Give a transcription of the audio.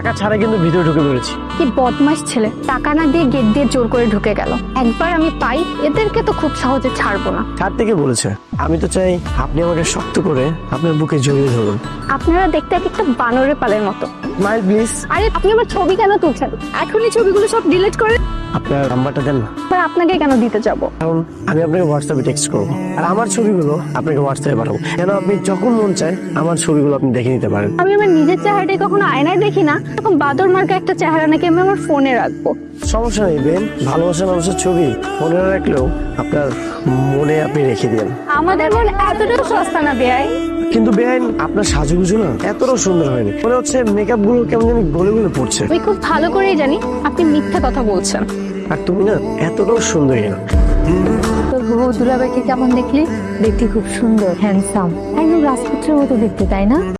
টাকা ছাড়া কিন্তু ভিতরে ঢুকে পড়েছি। কি বদমাশ ছেলে, টাকা না দিয়ে গেট দিয়ে জোর করে ঢুকে গেল। একবার আমি পাই, এদেরকে তো খুব সহজে ছাড়বো না। কার থেকে বলেছে? আমি তো চাই আপনি আমাকে শক্ত করে আপনার বুকে জড়িয়ে ধরুন। আপনারা দেখতে এক একটা বানরের পালের মতো। Smile please. আরে আপনি আমার ছবি কেন তুলছেন? এখনই ছবিগুলো সব ডিলিট করে। আপনার নাম্বারটা দেন না। আর আপনাকে কেন দিতে যাব? কারণ আমি আপনাকে হোয়াটসঅ্যাপে টেক্সট করবো, আর আমার ছবিগুলো আপনাকে হোয়াটসঅ্যাপে পাঠাবো, যেন আপনি যখন মন চায় আমার ছবিগুলো আপনি দেখে নিতে পারেন। আমি আমার নিজের চেহারাটাই কখনো আয়নায় দেখি না, তখন বাদর মার্কা একটা চেহারা নাকি আমি আমার ফোনে রাখবো। সমস্যা নেই বেন, ভালোবাসার মানুষের ছবি মনে না রাখলেও আপনার মনে আপনি রেখে দেন। আমাদের মন এতটাও সস্তা না বেয়াই। কিন্তু বেআইন আপনার সাজুগুজু না এতটাও সুন্দর হয়নি, মনে হচ্ছে মেকআপ গুলো কেমন জানি গলে গলে পড়ছে। আমি খুব ভালো করেই জানি আপনি মিথ্যা কথা বলছেন। আর তুমি না এতটাও সুন্দরী না। তোর বউ দুলাভাইকে কেমন দেখলি? দেখতে খুব সুন্দর, হ্যান্ডসাম, একদম রাজপুত্রের মতো দেখতে, তাই না?